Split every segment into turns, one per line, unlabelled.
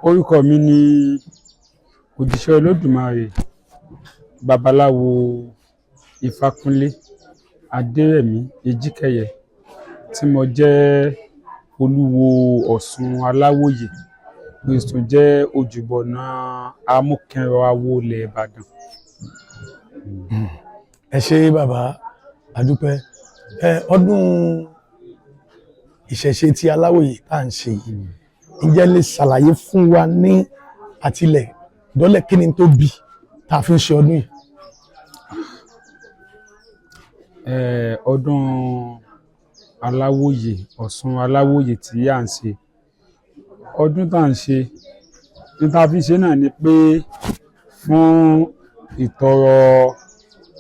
Orúkọ mi ni Òjíṣẹ́ Olódùmarè Babaláwo Ifákúnlé Adérẹ̀mí Èjìkẹ́yẹ tí mo jẹ́ olúwo Ọ̀ṣun Aláwòyè mo sì tún jẹ́ òjúbọ̀nà Amúkẹ́rọ Awo ilẹ̀ Ìbàdàn.
Ẹ ṣé bàbá àdúpẹ́. Ọdún ìṣẹ̀ṣe ti Aláwòyè tá à ń ṣe yìí, ǹjẹ́ lè ṣàlàyé fún wa ní àtilẹ̀ dọ́lẹ̀ kí ni tó bí tá a fi ń ṣe ọdún yìí?
Ọdún Aláwòyè Ọ̀ṣun Aláwòyè tí à ń ṣe, ọdún tá à ń ṣe ní tá a fi ṣe náà ni pé fún ìtọrọ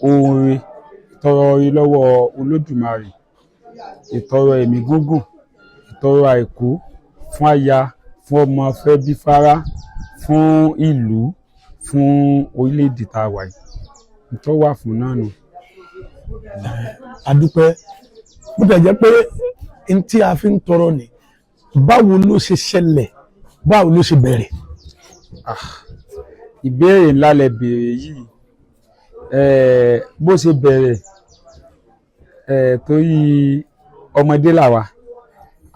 oore lọ́wọ́ Olódùmarè, ìtọrọ ẹ̀mí gígùn, ìtọrọ àìkú fún aya, fún ọmọ, fẹ́ bí fárá, fún ìlú, fún orílẹ̀-èdè tá a wà yìí tó wà fún náà nù.
Àdúpẹ́. Bó tẹ̀ jẹ́ pé n tí a fi ń tọrọ ni, báwo ló ṣe ṣẹlẹ̀, báwo ló ṣe bẹ̀rẹ̀?
Ìbéèrè ńlá lẹ béèrè yìí. Bó ṣe bẹ̀rẹ̀, torí ọmọdé làwa,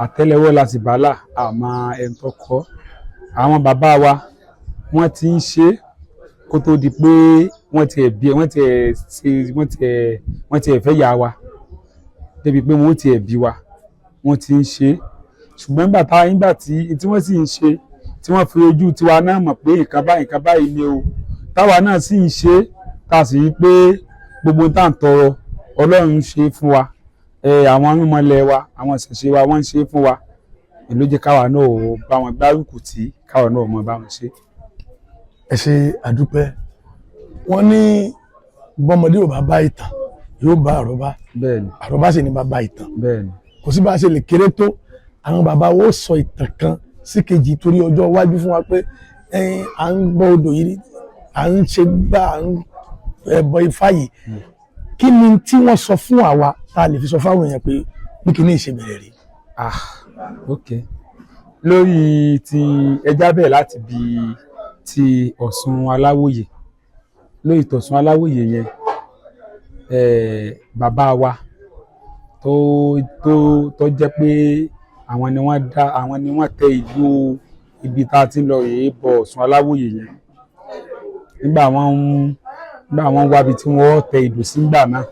àtẹ́lẹwọ́ la sì bálà àmọ́ ẹni tó kọ́. Àwọn bàbá wa wọ́n ti ń ṣe kó tó di pé wọ́n ti fẹ́ yà wa débi pé wọ́n ti bí wa, wọ́n ti ń ṣe. Ṣùgbọ́n nígbà tí wọ́n sì ń ṣe, tí wọ́n fi ojú tiwa náà mọ̀ pé nǹkan báyìí ni o, táwa náà sì ń ṣe, tá a sì rí pé gbogbo tá à ń tọrọ Ọlọ́run ń ṣe fún wa. Àwọn arúnmọlẹ̀ wa, àwọn ìṣẹ̀ṣe wa wọ́n ń ṣe fún wa. Ló jẹ́ káwa náà bá wọn gbárùkù tí káwa náà mọ̀ bá wọn ṣe.
Ẹ ṣé àdúpẹ́. Wọ́n ní bọ́mọdé ò bá bá ìtàn yóò bá àrọ́bá.
Bẹ́ẹ̀ni.
Àrọ́bá sì ní bàbá ìtàn.
Bẹ́ẹ̀ni.
Kò sí bá a ṣe lè kéré tó, àwọn bàbá wo sọ ìtàn kan sí kejì torí ọjọ́ iwájú fún wa pé à ń gbọ́ odò yìí, à ń ṣe gbá, à ń ẹbọ ifá yìí. Kí ni tí wọ́n sọ fún àwa tá a lè fi sọ fáwọn èèyàn pé bí kìíní ṣe bẹ̀rẹ̀ rí?
Ok. Lórí ti ẹja bẹ́ẹ̀ láti bi ti Ọ̀ṣun Aláwòyè. Lórí t'Ọ̀ṣun Aláwòyè yẹn, bàbá wa tó jẹ́ pé àwọn ni wọ́n tẹ ìlú ibi tá a ti lọ rèé bọ Ọ̀ṣun Aláwòyè yẹn. Nígbà wọ́n wábi tí wọ́n tẹ ìlú sí nígbà náà,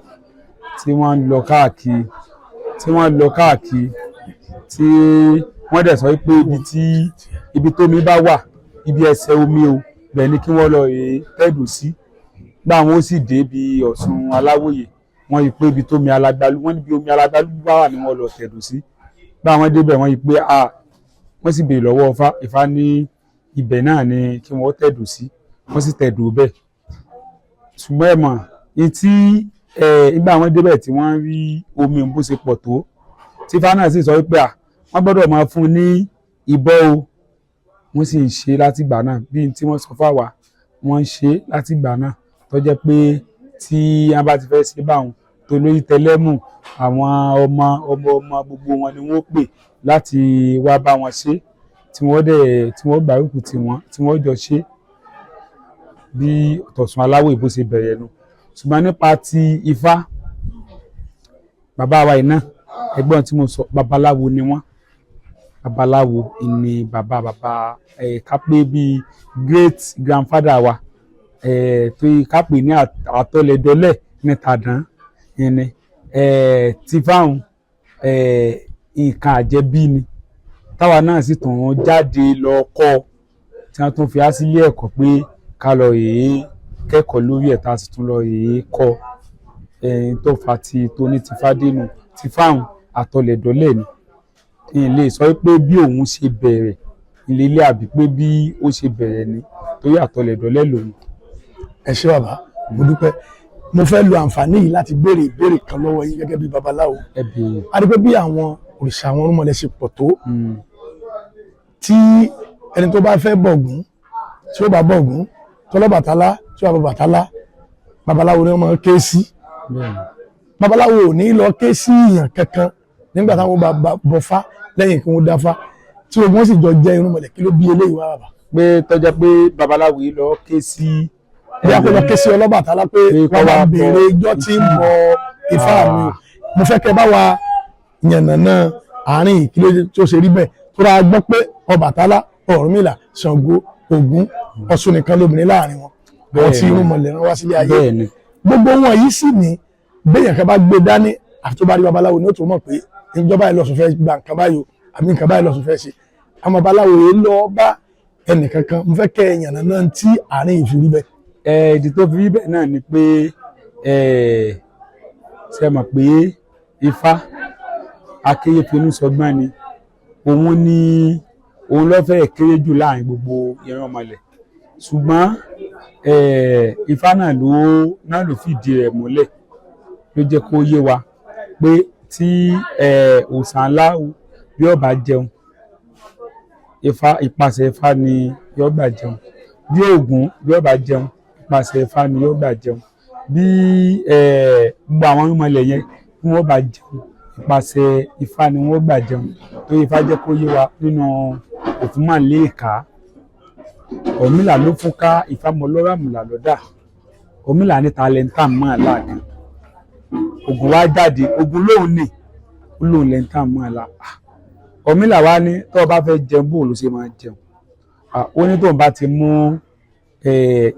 tí wọ́n lọ káàkiri, tí wọ́n dẹ̀ sọ pé ibi tómi bá wà, ibi ẹsẹ̀ omi o, bẹ́ẹ̀ ni kí wọ́n lọ rèé tẹ̀dó sí. Nígbà wọn ó sì dé ibi Ọ̀ṣun Aláwòyè, wọ́n rí pé ibi tómi alágbálú, wọ́n níbi omi alágbálú bá wà ni wọ́n lọ tẹ̀dó sí. Nígbà wọn débẹ̀ wọ́n rí pé wọ́n sì béèrè lọ́wọ́ Ifá ní ibẹ̀ náà ni kí wọ́n tẹ̀dó sí, wọ́n sì tẹ̀dó bẹ́ẹ̀. Ṣùgbọ́n ẹ mọ̀ nígbà wọn débẹ̀ tí wọ́n rí omi bó ṣe pọ̀ tó, tí Ifá náà sì sọ pé wọ́n gbọ́dọ̀ máa fún un ní ìbọ o. Wọ́n sì ń ṣe láti ìgbà náà bí tí wọ́n sọ fáwa, wọ́n ń ṣe láti ìgbà náà tó jẹ́ pé tí wọ́n bá ti fẹ́ ṣe báwọn tó lórí tẹlẹ́mù, àwọn ọmọ gbogbo wọn ni wọ́n pè láti wá bá wọn ṣe, tí wọ́n gbárùkù tí wọ́n jọ ṣe bí t'Ọ̀ṣun Aláwòyè bó ṣe bẹ̀rẹ̀ nu. Ṣùgbọ́n nípa ti Ifá, bàbá wa yìí náà, ẹgbọ́n tí mo sọ, babaláwo ni wọ́n. Babaláwo ni bàbá kápẹ́ bíi great grandfather wa, tó kápẹ́ ní àtọlẹ̀dọ́lẹ̀ ní tàdán ni. Ti fáwọn nǹkan àjẹbí ni táwa náà sì tún jáde lọ kọ́, tí wọ́n tún fi á sílé ẹ̀kọ́ pé ká lọ rèé kẹ́kọ̀ọ́ lórí ẹ̀, tá a sì tún lọ rèé kọ́. Tó fa tó ní ti fádénù, ti fáwọn àtọlẹ̀dọ́lẹ̀ ni. Ilé sọ pé bí òun ṣe bẹ̀rẹ̀ ilé àbí pé bí ó ṣe bẹ̀rẹ̀ ni torí àtọlẹ̀dọ́lẹ̀ lòun.
Ẹ ṣé bàbá, mo dúpẹ́. Mo fẹ́ lo àǹfààní yìí láti béèrè ìbéèrè kan lọ́wọ́ yín gẹ́gẹ́ bí babaláwo. A rí pé bí àwọn òrìṣà àwọn orúnmọlẹ̀ ṣe pọ̀ tó, tí ẹni tó bá fẹ́ bọ̀gún, tí ó bá bọ̀gún, t'Ọlọ́bàtálá tí ó bá Bàtálá, babaláwo ni wọ́n máa ń ké sí. Babaláwo ò ní lọ ké sí èèyàn kankan nígbà táwọn bá bọfá lẹ́yìn kí wọ́n dáfá tí ogun sì jọ jẹ́ irúnmọlẹ̀. Kí ló bí eléyìí wá bàbá?
pé tọ́jọ́ pé babaláwo yìí lọ ké sí
bí a kò lọ ké sí Ọlọ́bàtálá pé wọ́n bá béèrè ijọ́ tí ń bọ Ifá mi mo fẹ́ kẹ́ bá wa yànnàná àárín ìkílódé tó ṣe rí bẹ́ẹ̀ tó ra gbọ́ pé Ọbàtálá Ọ̀rúnmìlà Ṣàngó Ògún Ọ̀ṣun nìkan lóbìnrin láàrin wọn àwọn tí irúnmọlẹ̀ rán wá sílé ayé gbogbo wọn yìí sì ní béèyàn kan bá gbé dání àti tó bá rí babaláwo ní ó tó mọ̀ pé ìjọba ìlọsùn fẹ́ gba nǹkan báyò àbí nǹkan báyìí lọ́sùn fẹ́ ṣe àwọn babaláwo yìí lọ bá ẹnìkankan mo fẹ́ kẹ́ ẹ̀yàn náà tí àárín ìfìrí bẹ́ẹ̀.
ìdí tó fi rí bẹ́ẹ̀ náà ni pé ṣe mọ̀ pé Ifá Akéyéfinú sọgbọ́n ni òun ló fẹ́ kéré jù láàrin gbogbo ìrànmọlẹ̀ ṣùgbọ́n Ifá náà ló fìdí rẹ̀ múlẹ̀ ló jẹ́ kó yé wa pé tí òòṣà ńlá bí ó bá jẹun ìpàṣẹ Ifá ni yóò gbà jẹun bí Ògún bí ó bá jẹun ìpàṣẹ Ifá ni yóò gbà jẹun bí gbogbo àwọn ìrànmọlẹ̀ yẹn bí wọ́n bá jẹun ìpàṣẹ Ifá ni wọ́n gbà jẹun tó Ifá jẹ́ kó yé wa nínú Òfúnmàlẹ́ẹ̀ká Ọ̀rúnmìlà ló fún ká Ifá mọ lọ́rọ̀ àmùlà lọ́dà Ọ̀rúnmìlà ní tàlẹ́ńtà mọ́ àláàdì Ògún wá jáde Ògún lóun ní lóun lẹ́ńtà mọ́ àlá Ọ̀rúnmìlà wá ní tó o bá fẹ́ jẹun bó ló ṣe máa jẹun ó ní tóun bá ti mú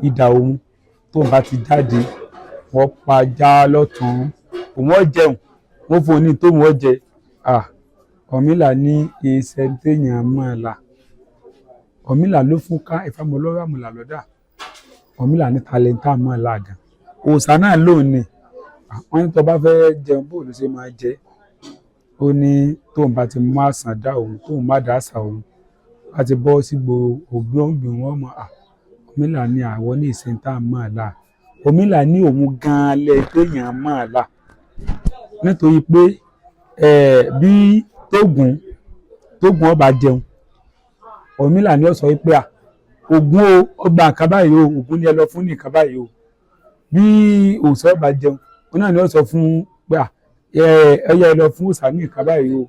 idà òun tóun bá ti jáde wọ́n pa já lọ́tún òun ó jẹun wọ́n fún un ní tóun ó jẹ Ọ̀rúnmìlà ní iṣẹ́ téèyàn mọ́ àlá Ọ̀rúnmìlà ló fún ká Ifá mọ lọ́rọ̀ àmùlà lọ́dà Ọ̀rúnmìlà ní tàlẹ́ńtà mọ́ àlá gan òòṣà náà lóun ní wọ́n ní tó bá fẹ́ jẹun bó ló ṣe máa jẹ ó ní tóun bá ti mú àsàn dá òun tóun má dá àṣà òun bá ti bọ́ sí ògbóǹgbìn wọn mọ́ Ọ̀rúnmìlà ní àwọn ní ìsìntà mọ́ àlá Ọ̀rúnmìlà ní òun gan-an lẹ téèyàn mọ́ àlá nítorí pé bí tógun ọba jẹun Ọ̀rúnmìlà ní ó sọ pé Ògún ó gba nǹkan báyìí o Ògún ni ẹ lọ fún ní nǹkan báyìí o bí òòṣà ọba jẹun ó náà ní ó sọ fún pé ẹyẹ ẹ lọ fún òòṣà ní nǹkan báyìí o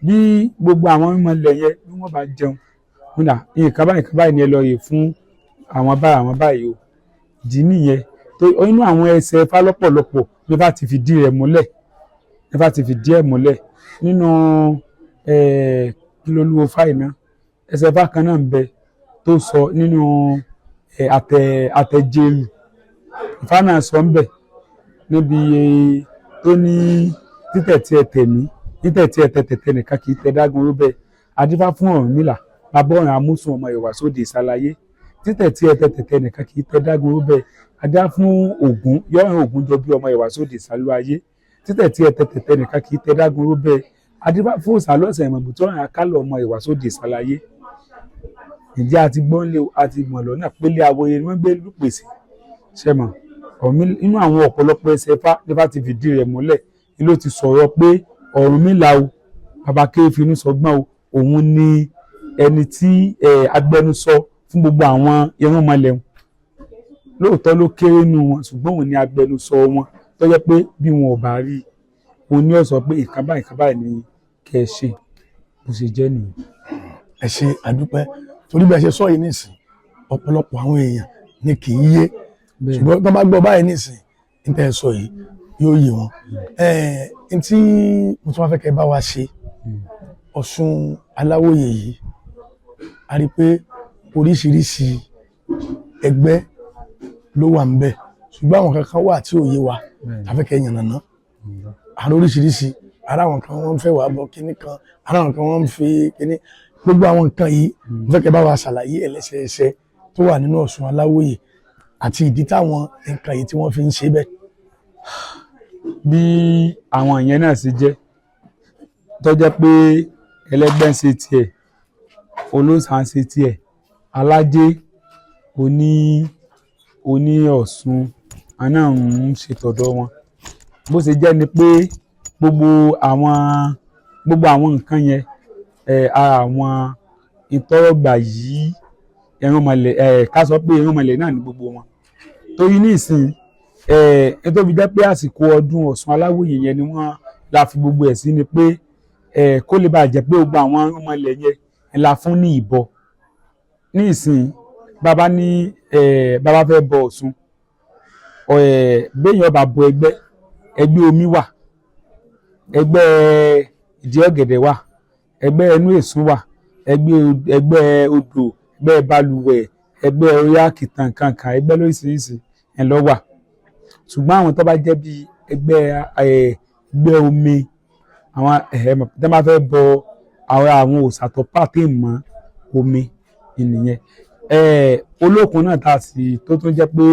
bí gbogbo àwọn ìmọ̀lẹ̀ yẹn bí wọ́n bá jẹun múnà nǹkan báyìí ni ẹ lọ yè fún àwọn báyìí o ìdí nìyẹn tó inú àwọn ẹsẹ̀ Ifá lọ́pọ̀lọpọ̀ ló bá ti fìdí rẹ̀ múlẹ̀ nínú Kílólúwo Fáìná ẹsẹ̀ Ifá kan náà ń bẹ tó sọ nínú àtẹ̀jẹrù Ifá náà sọ ń bẹ níbi tó ní títẹ̀ tí ẹ tẹ̀ mí títẹ̀ tí ẹ tẹ̀tẹ̀ nìkan kì í tẹ dágun rú bẹ́ẹ̀ adífá fún Ọ̀rúnmìlà bàbá ọ̀ràn amúsùn ọmọ Ìwàsódì Ìsàlàyé títẹ̀ tí ẹ tẹ̀tẹ̀ nìkan kì í tẹ dágun rú bẹ́ẹ̀ adá fún Ògún yọ̀ràn Ògún jọ bí ọmọ Ìwàsódì Ìsàlàyé títẹ̀ tí ẹ tẹ̀tẹ̀ nìkan kì í tẹ dágun rú bẹ́ẹ̀ adífá fún Òsàlọ́sẹ̀ Ìmọ̀bùtọ́ ọ̀ràn akálọ̀ ọmọ Ìwàsódì Ìsàlàyé ìjẹ́ àti gbọ́nlé àti mọ̀lọ́ náà pélé awoye ni wọ́n gbé lùpèsè ṣẹ́mọ̀ inú àwọn ọ̀pọ̀lọpọ̀ ẹsẹ̀ Ifá ti fìdí rẹ̀ múlẹ̀ ni ló ti sọ̀rọ̀ pé Ọ̀rúnmìlà o bàbá Akéyéfinú sọgbọ́n o òun ni ẹni tí agbẹnusọ fún gbogbo àwọn irúnmọlẹ̀ wọn lóòótọ́ ló kéré nù wọn ṣùgbọ́n òun ni agbẹnusọ wọn tó jẹ́ pé bí wọn ò bá rí òun ni ó sọ pé nǹkan báyìí ni kẹ́ ẹ ṣe bó ṣe jẹ́ nìyẹn.
ẹ ṣe àdúpẹ́ torí bí ẹ ṣe sọ yìí nísìn ọ̀pọ̀lọpọ̀ àwọn èèyàn ni kì í yé ṣùgbọ́n tó bá gbọ́ báyìí nísìn ní tẹ́ ẹ sọ yìí yóò yé wọn. n tí mo tún wá fẹ́ kẹ́ bá wa ṣe Ọ̀ṣun Aláwòye yìí a rí i pé oríṣiríṣi ẹgbẹ́ ló wà ń bẹ̀ ṣùgbọ́n àwọn kankan wà tí ò yé wa àfẹ́kẹ́ yànnàná àrùn oríṣiríṣi ara àwọn kan wọ́n ń fẹ́ wàá bọ̀ kíní kan ara àwọn kan wọ́n ń fi kíní gbogbo àwọn nǹkan yìí mo fẹ́ kẹ́ bá wa ṣàlàyé ẹlẹ́sẹẹsẹ tó wà nínú Ọ̀ṣun Aláwòye àti ìdí táwọn nǹkan yìí tí wọ́n fi ń ṣe bẹ́ẹ̀.
bí àwọn ìyẹn náà ṣe jẹ́ tó jẹ́ pé ẹlẹ́gbẹ́ ń ṣe tiẹ̀ olóòṣà ń ṣe tiẹ̀ alájé oní Ọ̀ṣun àná ń ṣètọ́dọ̀ wọn bó ṣe jẹ́ ni pé gbogbo àwọn nǹkan yẹn ara àwọn ìtọ́rọ̀gbà yìí irúnmọlẹ̀ ká sọ pé irúnmọlẹ̀ náà ní gbogbo wọn torí ní ìsìn tó fi jẹ́ pé àsìkò ọdún Ọ̀ṣun Aláwòye yẹn ni wọ́n la fi gbogbo ẹ̀ sí ni pé kó lè bàa jẹ́ pé gbogbo àwọn irúnmọlẹ̀ yẹn la fún ní ìbọ ní ìsìn bàbá ní bàbá fẹ́ bọ Ọ̀ṣun béèyàn bá bọ ẹgbẹ́ omi wà, ẹgbẹ́ ìdí ọ̀gẹ̀dẹ̀ wà, ẹgbẹ́ ẹnu èsùn wà, ẹgbẹ́ odò, ẹgbẹ́ balùwẹ̀, ẹgbẹ́ orí àkìtàn kankan, ẹgbẹ́ lóríṣiríṣi ẹ̀ lọ wà. Ṣùgbọ́n àwọn tó bá jẹ́ bí ẹgbẹ́ omi, àwọn tó bá fẹ́ bọ àwọn òòṣà tó pàtẹ́ mọ́ omi ìnìyẹn. Olókun náà tó tún jẹ́ pé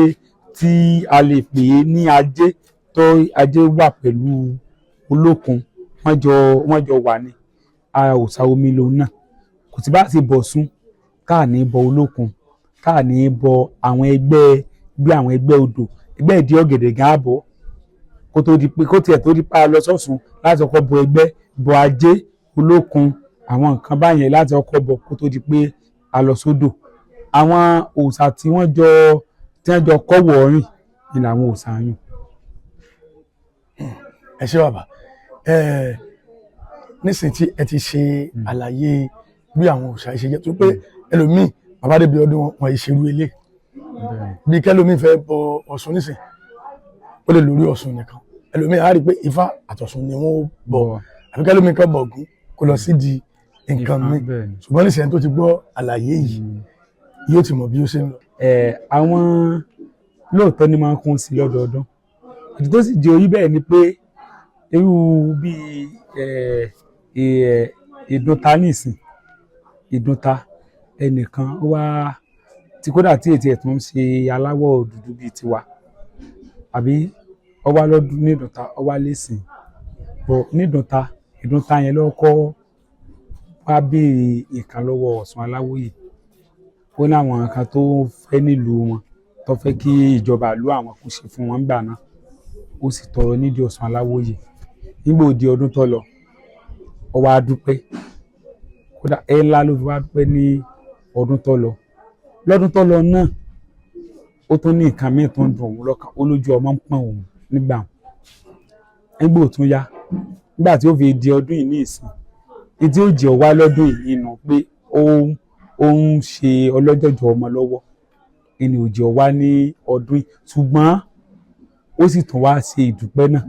tí a lè pè é ní ajé, tó ajé wà pẹ̀lú olókun, wọ́n jọ wà ní ara òòṣà omi lòun náà. Kò sí bá ti bọ̀ Ọ̀ṣun káà ní bọ olókun, káà ní bọ àwọn ẹgbẹ́ bí àwọn ẹgbẹ́ odò, ẹgbẹ́ ìdí ọ̀gẹ̀dẹ̀ gan àbọ̀ kó tiẹ̀ tó di pa lọ sọ́sùn láti ọkọ̀ bọ ẹgbẹ́ bọ ajé olókun àwọn nǹkan báyẹn láti ọkọ̀ bọ kó tó di pé a lọ sódò. Àwọn òòṣà tí wọ́n jọ kọ́wọ̀ rìn ni làwọn òòṣà yùn.
Ẹ ṣé bàbá, nísìnyí tí ẹ ti ṣe àlàyé bí àwọn òòṣà ṣe jẹ́ tó pé ẹlòmíì bàbá débi ọdún wọn ìṣerú ilé bí kẹlòmíì fẹ́ bọ Ọ̀ṣun nísìnyí ó lè lórí Ọ̀ṣun nìkan, ẹlòmíì á rí i pé Ifá àtọ̀ṣun ni wọ́n bọ̀ àbí kẹlòmíì kan bọ̀ Ògún kó lọ sí di nǹkan mi, ṣùgbọ́n nísìnyí tó ti gbọ́ àlàyé yìí yóò ti mọ̀ bí ó ṣe ń lọ.
Àwọn lóòótọ́ ni máa ń kún sí lọ́dọọdún, ìdí tó sì jẹ́ orí bẹ́ẹ̀ ni pé irú bíi ìdúnta nísìn, ìdúnta ẹnìkan ó wá tí kódà tí ètí ẹ̀ tó ń ṣe aláwọ̀ dúdú bíi tiwa àbí ó wá lọ́dún ní ìdúnta ó wá lẹ́sìn bọ̀ ní ìdúnta yẹn lọ́kọ́ wá béèrè nǹkan lọ́wọ́ Ọ̀ṣun Aláwòyè. Ó ní àwọn nǹkan tó fẹ́ nílùú wọn tó fẹ́ kí ìjọba ìlú àwọn kò ṣe fún wọn gbà náà, ó sì tọrọ nídìí Ọ̀ṣun Aláwòyè. Nígbà òdi ọdún tó lọ ó wá dúpẹ́, kódà ńlá ló fi wá dúpẹ́ ní ọdún tó lọ. Lọ́dún tó lọ náà ó tún ní nǹkan míì tó ń dùn òun lọ́kàn, ó lójú ọmọ ń pọ̀n òun nígbà wọn. Nígbà ó tún yá, nígbà tí ó fi di ọdún yìí ní ìsìn, ìdí ó jẹ́ wá lọ́dún yìí nù pé ó ń ṣe ọlọ́jọ̀jọ̀ ọmọ lọ́wọ́, ẹni ò jẹ́ wá ní ọdún yìí, ṣùgbọ́n ó sì tún wá ṣe ìdúpẹ́ náà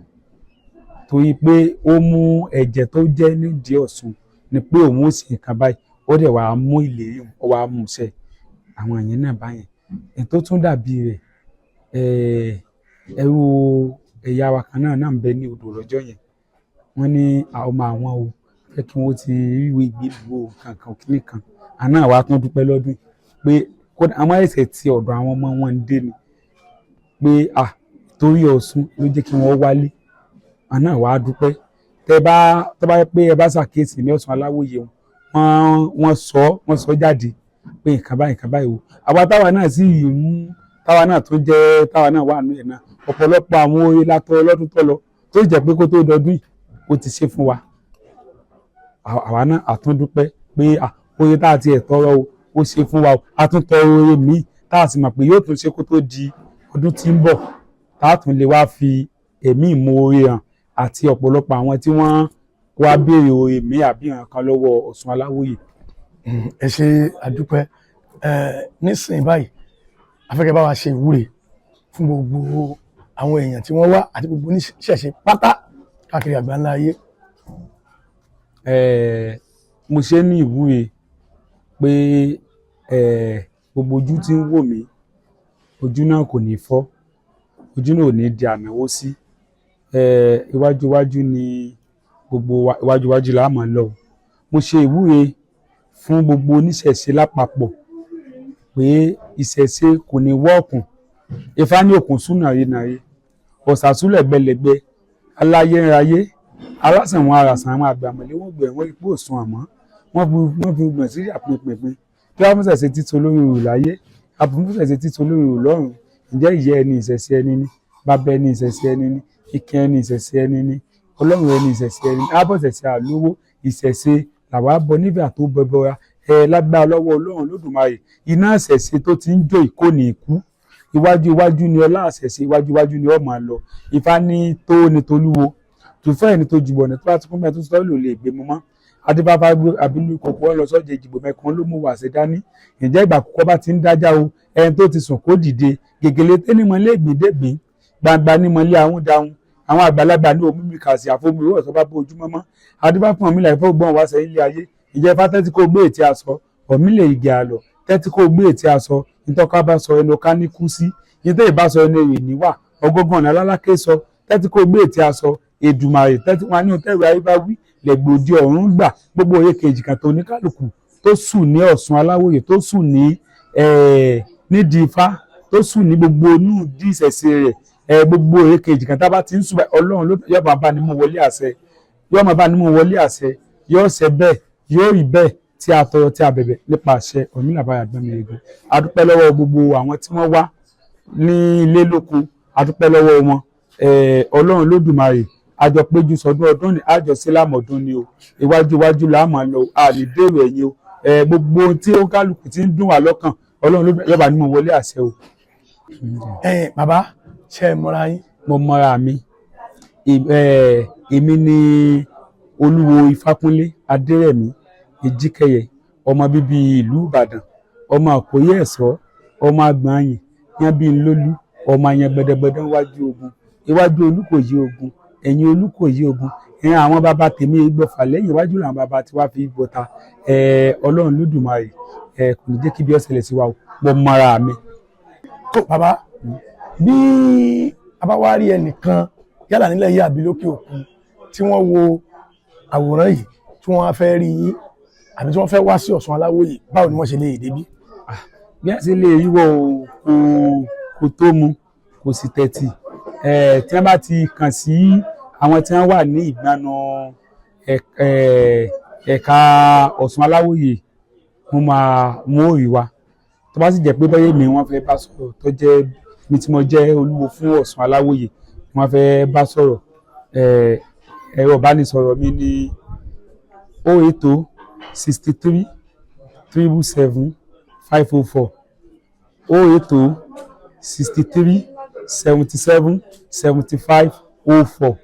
torí pé ó mú ẹ̀jẹ̀ tó jẹ́ nídìí Ọ̀ṣun ni pé òun ó sì nǹkan báyìí, ó dẹ̀ wá mú ìlérí ó wá mú ṣẹ àwọn ìyẹn náà báyẹn. Èyí tó tún dàbí rẹ̀ ẹrú ẹ̀yà wa kan náà ń bẹ ní odò lọ́jọ́ yẹn, wọ́n ní ọmọ àwọn o fẹ́ kí wọ́n ti ríwé ìgbélùú kankan kíní kan, àná àwa tún dúpẹ́ lọ́dún pé kódà àwọn ẹ̀sẹ̀ tí ọ̀dọ̀ àwọn ọmọ wọn ń dé ni pé torí Ọ̀ṣun ló jẹ́ kí wọ́n wálé, àná àwa dúpẹ́. Tẹ́ bá pé ẹ bá ṣàkíyèsí ní Ọ̀ṣun Aláwòyè wọ́n sọ jáde pé nǹkan báyìí o. Àwa táwa náà sì táwa náà tó jẹ́ táwa náà wà nínú ẹ̀ náà, ọ̀pọ̀lọpọ̀ àwọn oore látọ̀ lọ́dún tó lọ tó jẹ́ pé kó tó dọdún yìí ó ti ṣe fún wa. Àwa náà àtúndúpẹ́ pé oore tá a ti ẹ̀ tọrọ o ó ṣe fún wa o, a tún tọrọ oore míì tá a sì mọ̀ pé yóò tún ṣe kó tó di ọdún tí ń bọ̀, tá a tún lè wá fi ẹ̀mí ìmoore hàn àti ọ̀pọ̀lọpọ̀ àwọn tí wọ́n wá béèrè oore míì àbí nǹkan lọ́wọ́ Ọ̀ṣun Aláwòyè.
Ẹ ṣe àdúpẹ́. Nísìnyí báyìí afẹ́kẹ́ bá wa ṣe ìwúre fún gbogbo àwọn èèyàn tí wọ́n wá àti gbogbo oníṣẹ̀ṣe pátá káàkiri àgbáńlá ayé.
Mo ṣe ní ìwúre pé gbogbo ojú tí ń wò mí, ojú náà kò ní fọ́, ojú náà ò ní di ànáwó sí. Iwájú ni gbogbo iwájú la máa lọ. Mo ṣe ìwúre fún gbogbo oníṣẹ̀ṣe lápapọ̀ pé ìṣẹ̀ṣe kò ní wọ́ọ̀kùn. Ifá ní òkun sún nàyénàyé, ọ̀sàsún lẹ̀gbẹ̀lẹ̀gbẹ̀, aláyé ń rayé, alásàn wọn aràsàn àwọn àgbàmọ̀lé wọn gbẹ̀ wọ́n ipò òsùn àmọ́ wọ́n fi gbọ̀n sí àpinpinpin kí wọ́n fún ṣẹ̀ṣe títí olórí rò láyé, àbùn fún ṣẹ̀ṣe títí olórí rò lọ́run. Ǹjẹ́ ìyá ẹni ìṣẹ̀ṣe ẹni ní, bàbá ẹni ìṣẹ̀ṣe ẹni ní, ìkẹ́ ẹni ìṣẹ̀ṣe ẹni ní, ọlọ́run ẹni ìṣẹ̀ṣe ẹni ní, ábọ̀ ṣẹ̀ṣe àlówó ìṣẹ̀ṣe làwa bọ nígbà tó bọbọra lágbára lọ́wọ́ Ọlọ́run Lódùmarè. Iná ìṣẹ̀ṣe tó ti ń jó ìkó ní ikú, iwájú ni ọlá ìṣẹ̀ṣe, iwájú ni ó máa lọ. Ifá ní tó ní tolúwo, tòfẹ́ ẹni tó jùbọ̀ ní tó bá ti kún bẹ́ẹ̀ tó sọ lò lè gbé mu mọ́. adébáfá àbínú kòkó lọ sọ́jà ìjìbò mẹ́kan ló mú wàṣẹ dání ǹjẹ́ ìgbà àkọ́kọ́ bá ti ń dájá o ẹni tó ti sùn kó dìde gègèlè tẹ́nìmọ́lé ègbèdégbè gbangba nímọ̀lé àwọn dáhùn àwọn àgbàlagbà ní omi kàsí àfomi owó ọ̀sán bá bó ojúmọ́mọ́ adébáfún ọ̀mílà ìfọ́ gbọ́n wá sẹ́yìn ilé ayé ìjẹ́ ifá tẹ́tí kó gbé ètí aṣọ ọ̀mílẹ̀ ìgè àlọ́ tẹ́tí kó gbé ètí aṣọ ìtọ́ka bá sọ ẹnu ká ní kú sí ìtẹ́ ìbá sọ ẹnu èrè níwà ọgọ́gàn ọ̀nà alálákè sọ tẹ́tí kó gbé ètí aṣọ èdùmàrè tẹ́tí wọn ní òtẹ́rù ayé bá wí lẹ́gbòdì ọ̀run gbà gbogbo òye kejì kan tó oníkálukú tó sùn ní Ọ̀ṣun Aláwòyè tó sùn ní nídìí ifá tó sùn ní gbogbo inú dí ìṣẹ̀ṣe rẹ̀ gbogbo òye kejì kan tá bá ti ń sùn Ọlọ́run ló yọ máa bá ní mú wọlé àṣẹ yóò ṣe bẹ́ẹ̀ yóò rí bẹ́ẹ̀ tí a tọrọ tí a bẹ̀bẹ̀ nípa àṣẹ Ọ̀rúnmìlà Báyọ̀ Àgbàmìrègún a dúpẹ́ lọ́wọ́ gbogbo àwọn tí wọ́n wá ní ilé lóko a dúpẹ́ lọ́wọ́ wọn Ọlọ́run lódùmarè àjọ péjú sọdún ọdún ní àjọ sílámọ̀dún ni o iwájú láàmú lọ àlèdèrò ẹ̀yìn o gbogbo tí ó kálukú ti ń dùn wá lọ́kàn Ọlọ́run yọba ní mo wọlé àṣẹ o.
Bàbá ṣe é mọ́ra yín.
mo mọ́ra mi èmi ni olúwo Ifákúnlé Adérẹ̀mí Èjìkẹyẹ ọmọ bíbí ìlú Ìbàdàn ọmọ Àkóyè Ẹ̀ṣọ́ ọmọ Àgbọ̀nyìn yẹn bí n lólú ọmọ yẹn gbẹdẹgbẹdẹ wájú ogun iwájú Olúkòyí ogun ẹ̀yìn Olúkòyí ogun ẹ̀yìn àwọn bàbá tèmi gbọ́fà lẹ́yìn iwájú làwọn bàbá tí wàá fi gbọ́ta Ọlọ́run Lódùmarè kò ní jẹ́ kí bí ó ṣẹlẹ̀ sí wa o mo mọ́ra mi.
Bàbá bí a bá wá rí ẹnìkan yálà nílẹ̀ yìí àbí lókè òkun tí wọ́n wo àwòrán yìí tí wọ́n fẹ́ rí yín àbí tí wọ́n fẹ́ wá sí Ọ̀ṣun Aláwòyè báwo ni wọ́n ṣe lè débí.
bí a ṣe lè yíwọ́ kò tó mu kò sì tẹ̀tì tí wọ́n bá ti kàn sí àwọn tí wọ́n wà ní ìgbàna ẹ̀ka Ọ̀ṣun Aláwòyè mú òrì wa tó bá sì jẹ́ pé báyé mi wọ́n fẹ́ bá sọ̀rọ̀ tó jẹ́ mi tí mo jẹ́ olúwo fún Ọ̀ṣun Aláwòyè wọ́n fẹ́ bá sọ̀rọ̀ ẹ̀rọ ìbánisọ̀rọ̀ mi ní 080 63 777 504 080 63 77 75 04